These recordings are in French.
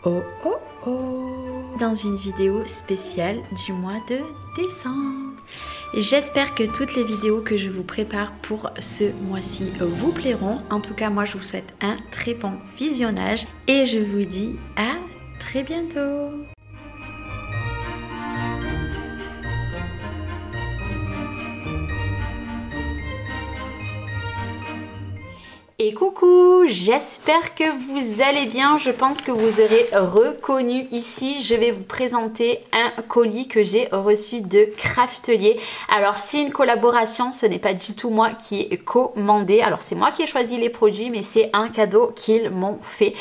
oh oh oh, dans une vidéo spéciale du mois de décembre. J'espère que toutes les vidéos que je vous prépare pour ce mois-ci vous plairont. En tout cas, moi je vous souhaite un très bon visionnage et je vous dis à très bientôt. Et coucou, j'espère que vous allez bien, je pense que vous aurez reconnu ici, je vais vous présenter un colis que j'ai reçu de Craftelier. Alors c'est une collaboration, ce n'est pas du tout moi qui ai commandé, alors c'est moi qui ai choisi les produits mais c'est un cadeau qu'ils m'ont fait.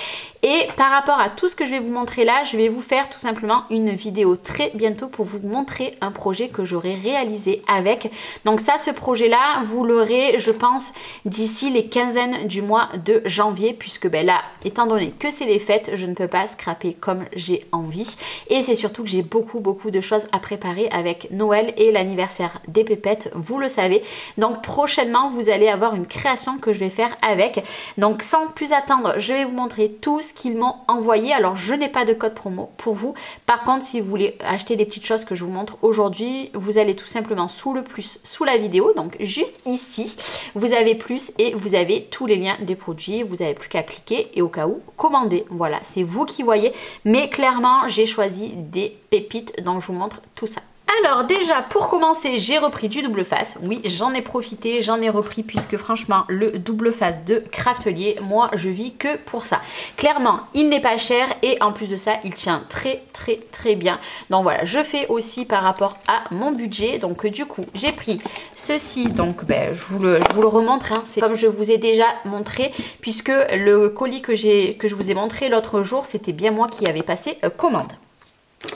Et par rapport à tout ce que je vais vous montrer là, je vais vous faire tout simplement une vidéo très bientôt pour vous montrer un projet que j'aurai réalisé avec. Donc ça, ce projet-là, vous l'aurez, je pense, d'ici les quinzaines du mois de janvier, puisque ben là, étant donné que c'est les fêtes, je ne peux pas scraper comme j'ai envie. Et c'est surtout que j'ai beaucoup de choses à préparer avec Noël et l'anniversaire des pépettes, vous le savez. Donc prochainement, vous allez avoir une création que je vais faire avec. Donc sans plus attendre, je vais vous montrer tout ce qu'ils m'ont envoyé. Alors je n'ai pas de code promo pour vous. Par contre, si vous voulez acheter des petites choses que je vous montre aujourd'hui, vous allez tout simplement sous le plus sous la vidéo. Donc juste ici, vous avez plus et vous avez tous les liens des produits. Vous n'avez plus qu'à cliquer et au cas où, commander. Voilà, c'est vous qui voyez. Mais clairement, j'ai choisi des pépites. Donc je vous montre tout ça. Alors déjà pour commencer j'ai repris du double face, oui j'en ai profité, j'en ai repris puisque franchement le double face de Craftelier, moi je vis que pour ça. Clairement il n'est pas cher et en plus de ça il tient très bien. Donc voilà, je fais aussi par rapport à mon budget, donc du coup j'ai pris ceci, donc ben, je vous le remontre, hein. C'est comme je vous ai déjà montré puisque le colis que je vous ai montré l'autre jour c'était bien moi qui avais passé commande.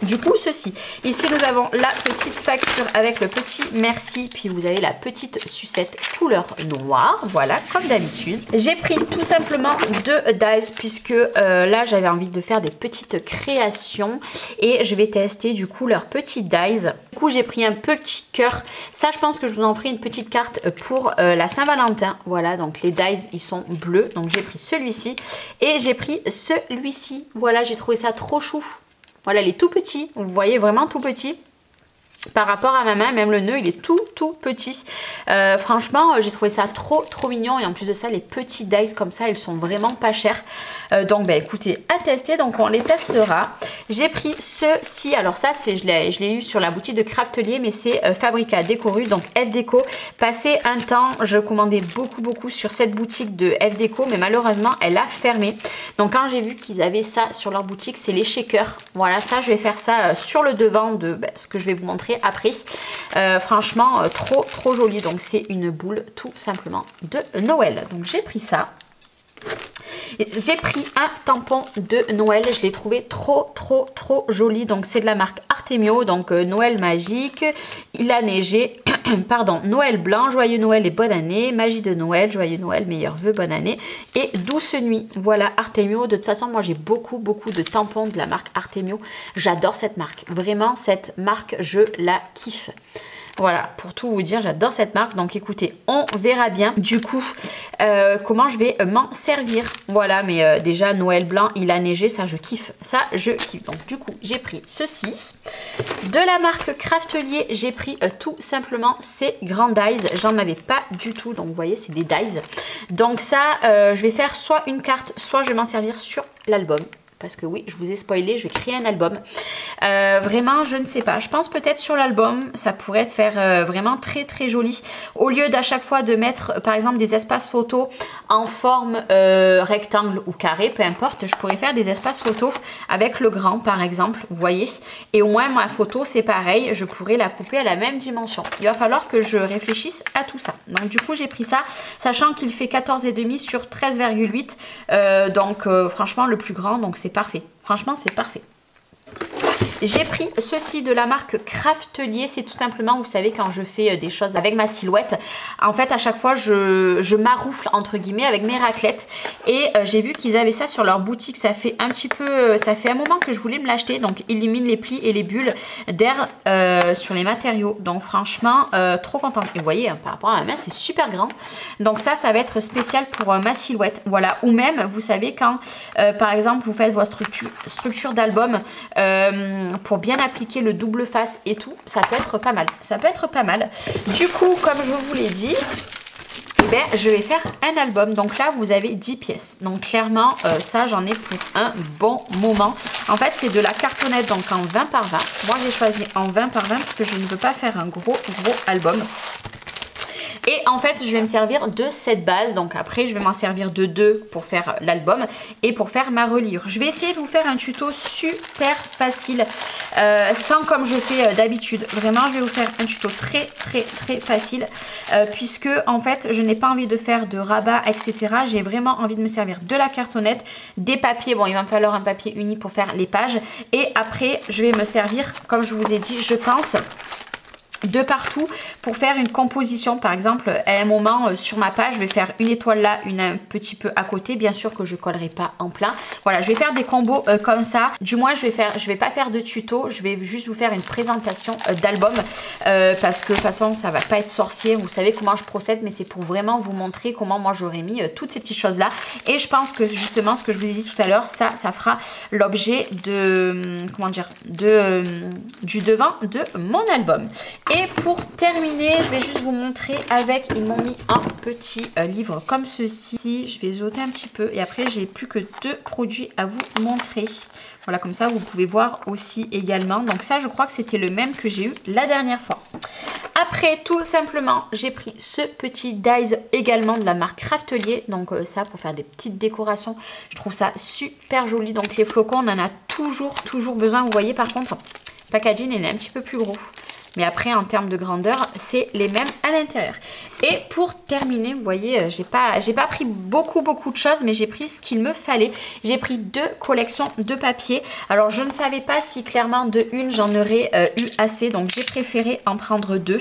Du coup ceci, ici nous avons la petite facture avec le petit merci, puis vous avez la petite sucette couleur noire, voilà comme d'habitude. J'ai pris tout simplement deux dies puisque là j'avais envie de faire des petites créations et je vais tester du coup leurs petits dies. Du coup j'ai pris un petit cœur, ça je pense que je vous en ferai une petite carte pour la Saint-Valentin, voilà donc les dies ils sont bleus, donc j'ai pris celui-ci et j'ai pris celui-ci, voilà j'ai trouvé ça trop chou. Voilà, il est tout petit, vous voyez vraiment tout petit par rapport à ma main, même le nœud il est tout petit. Franchement j'ai trouvé ça trop mignon et en plus de ça les petits dies comme ça ils sont vraiment pas chers. Donc bah écoutez, à tester, donc on les testera. J'ai pris ceci, alors ça c'est je l'ai eu sur la boutique de Craftelier mais c'est Fabrica Décoru, donc F Déco. Passé un temps je commandais beaucoup sur cette boutique de F Déco mais malheureusement elle a fermé. Donc quand j'ai vu qu'ils avaient ça sur leur boutique, c'est les shakers. Voilà, ça je vais faire ça sur le devant de ce que je vais vous montrer après. Franchement trop joli, donc c'est une boule tout simplement de Noël. Donc j'ai pris ça. J'ai pris un tampon de Noël, je l'ai trouvé trop joli, donc c'est de la marque Artemio, donc Noël magique, il a neigé, pardon, Noël blanc, joyeux Noël et bonne année, magie de Noël, joyeux Noël, meilleurs vœux, bonne année et douce nuit. Voilà Artemio. De toute façon moi j'ai beaucoup de tampons de la marque Artemio, j'adore cette marque, vraiment cette marque je la kiffe. Voilà, pour tout vous dire, j'adore cette marque. Donc écoutez, on verra bien du coup comment je vais m'en servir. Voilà, mais déjà Noël blanc, il a neigé, ça je kiffe. Ça je kiffe. Donc du coup, j'ai pris ceci. De la marque Craftelier, j'ai pris tout simplement ces grands dies. J'en avais pas du tout, donc vous voyez, c'est des dies. Donc ça, je vais faire soit une carte, soit je vais m'en servir sur l'album. Parce que oui, je vous ai spoilé, je vais créer un album. Vraiment, je ne sais pas. Je pense peut-être sur l'album, ça pourrait être faire vraiment très joli. Au lieu d'à chaque fois de mettre, par exemple, des espaces photos en forme rectangle ou carré, peu importe, je pourrais faire des espaces photos avec le grand, par exemple, vous voyez. Et au moins, ma photo, c'est pareil, je pourrais la couper à la même dimension. Il va falloir que je réfléchisse à tout ça. Donc, du coup, j'ai pris ça, sachant qu'il fait 14,5 sur 13,8. Donc, franchement, le plus grand, donc c'est parfait. Franchement, c'est parfait. J'ai pris ceci de la marque Craftelier. C'est tout simplement, vous savez, quand je fais des choses avec ma silhouette, en fait à chaque fois je maroufle entre guillemets avec mes raclettes. Et j'ai vu qu'ils avaient ça sur leur boutique. Ça fait un petit peu, ça fait un moment que je voulais me l'acheter. Donc élimine les plis et les bulles d'air sur les matériaux. Donc franchement trop contente. Et vous voyez, par rapport à ma main, c'est super grand. Donc ça va être spécial pour ma silhouette. Voilà. Ou même, vous savez, quand par exemple vous faites votre structure d'album pour bien appliquer le double face et tout, ça peut être pas mal. Ça peut être pas mal. Du coup, comme je vous l'ai dit, eh bien, je vais faire un album. Donc là, vous avez 10 pièces. Donc clairement, ça, j'en ai pour un bon moment. En fait, c'est de la cartonnette, donc en 20 par 20. Moi, j'ai choisi en 20 par 20 parce que je ne veux pas faire un gros album. Et en fait, je vais me servir de cette base. Donc après, je vais m'en servir de 2 pour faire l'album et pour faire ma reliure. Je vais essayer de vous faire un tuto super facile, sans comme je fais d'habitude. Vraiment, je vais vous faire un tuto très facile, puisque en fait, je n'ai pas envie de faire de rabat, etc. J'ai vraiment envie de me servir de la cartonnette, des papiers. Bon, il va me falloir un papier uni pour faire les pages. Et après, je vais me servir, comme je vous ai dit, je pense, de partout pour faire une composition. Par exemple, à un moment sur ma page, je vais faire une étoile là, une un petit peu à côté. Bien sûr que je collerai pas en plein. Voilà, je vais faire des combos comme ça. Du moins, je vais pas faire de tuto. Je vais juste vous faire une présentation d'album parce que de toute façon, ça va pas être sorcier. Vous savez comment je procède, mais c'est pour vraiment vous montrer comment moi j'aurais mis toutes ces petites choses là. Et je pense que justement, ce que je vous ai dit tout à l'heure, ça fera l'objet de, comment dire, du devant de mon album. Et pour terminer, je vais juste vous montrer avec, ils m'ont mis un petit livre comme ceci. Je vais zoter un petit peu et après j'ai plus que 2 produits à vous montrer. Voilà, comme ça vous pouvez voir aussi également. Donc ça, je crois que c'était le même que j'ai eu la dernière fois. Après, tout simplement, j'ai pris ce petit dies également de la marque Craftelier. Donc ça, pour faire des petites décorations, je trouve ça super joli. Donc les flocons, on en a toujours besoin. Vous voyez, par contre, le packaging, il est un petit peu plus gros. Mais après, en termes de grandeur, c'est les mêmes à l'intérieur. Et pour terminer, vous voyez, j'ai pas pris beaucoup de choses, mais j'ai pris ce qu'il me fallait. J'ai pris 2 collections de papier. Alors, je ne savais pas si clairement de une, j'en aurais eu assez. Donc, j'ai préféré en prendre 2.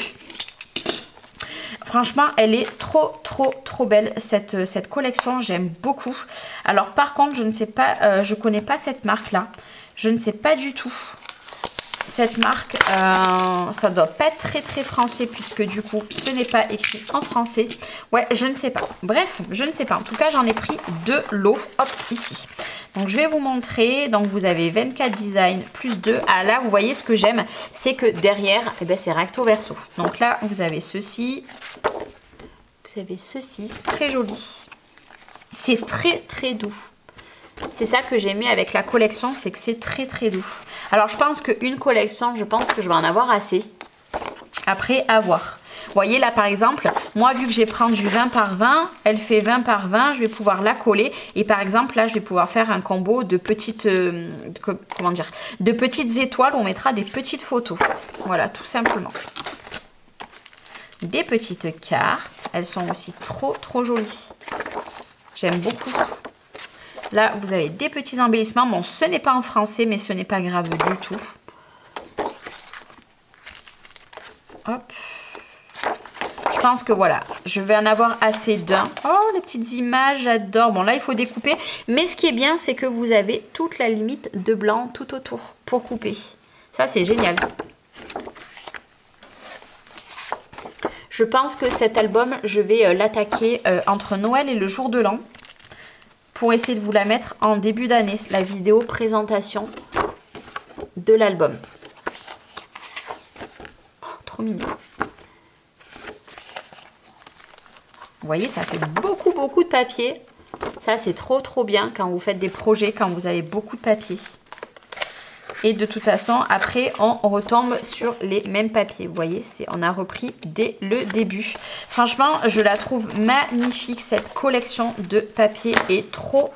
Franchement, elle est trop belle, cette collection. J'aime beaucoup. Alors, par contre, je ne sais pas, je connais pas cette marque-là. Je ne sais pas du tout. Cette marque, ça doit pas être très français puisque du coup ce n'est pas écrit en français. Ouais, je ne sais pas. Bref, je ne sais pas. En tout cas, j'en ai pris 2 lots. Hop, ici. Donc je vais vous montrer. Donc vous avez 24 designs plus 2. Ah là, vous voyez, ce que j'aime, c'est que derrière, eh ben, c'est recto verso. Donc là, vous avez ceci. Vous avez ceci. Très joli. C'est très doux. C'est ça que j'ai aimé avec la collection, c'est que c'est très doux. Alors je pense qu'une collection, je pense que je vais en avoir assez. Après, à voir. Vous voyez là par exemple, moi vu que j'ai pris du 20 par 20, elle fait 20 par 20, je vais pouvoir la coller. Et par exemple là, je vais pouvoir faire un combo de petites, comment dire, de petites étoiles. On mettra des petites photos. Voilà, tout simplement. Des petites cartes. Elles sont aussi trop jolies. J'aime beaucoup. Là, vous avez des petits embellissements. Bon, ce n'est pas en français, mais ce n'est pas grave du tout. Hop. Je pense que voilà, je vais en avoir assez d'un. Oh, les petites images, j'adore. Bon, là, il faut découper. Mais ce qui est bien, c'est que vous avez toute la limite de blanc tout autour pour couper. Ça, c'est génial. Je pense que cet album, je vais l'attaquer entre Noël et le jour de l'an. Pour essayer de vous la mettre en début d'année, la vidéo présentation de l'album. Oh, trop mignon. Vous voyez, ça fait beaucoup de papier. Ça, c'est trop bien quand vous faites des projets, quand vous avez beaucoup de papier. Et de toute façon, après, on retombe sur les mêmes papiers. Vous voyez, on a repris dès le début. Franchement, je la trouve magnifique. Cette collection de papier est trop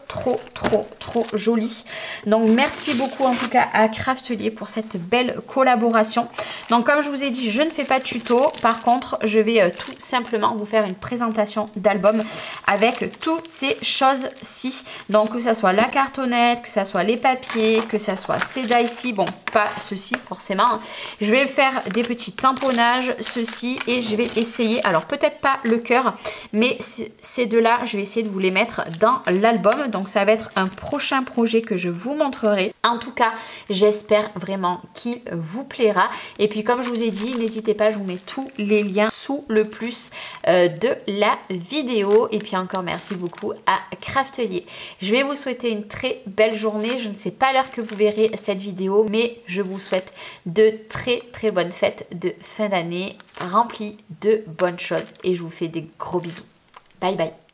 jolie. Donc, merci beaucoup en tout cas à Craftelier pour cette belle collaboration. Donc, comme je vous ai dit, je ne fais pas de tuto. Par contre, je vais tout simplement vous faire une présentation d'album avec toutes ces choses-ci. Donc, que ça soit la cartonnette, que ça soit les papiers, que ça soit ces dice fois-ci, bon, pas ceci forcément, je vais faire des petits tamponnages, ceci, et je vais essayer, alors peut-être pas le cœur, mais ces deux-là, je vais essayer de vous les mettre dans l'album. Donc ça va être un prochain projet que je vous montrerai. En tout cas, j'espère vraiment qu'il vous plaira. Et puis comme je vous ai dit, n'hésitez pas, je vous mets tous les liens sous le plus de la vidéo. Et puis encore merci beaucoup à Craftelier. Je vais vous souhaiter une très belle journée. Je ne sais pas l'heure que vous verrez cette vidéo, mais je vous souhaite de très bonnes fêtes de fin d'année remplies de bonnes choses. Et je vous fais des gros bisous. Bye bye.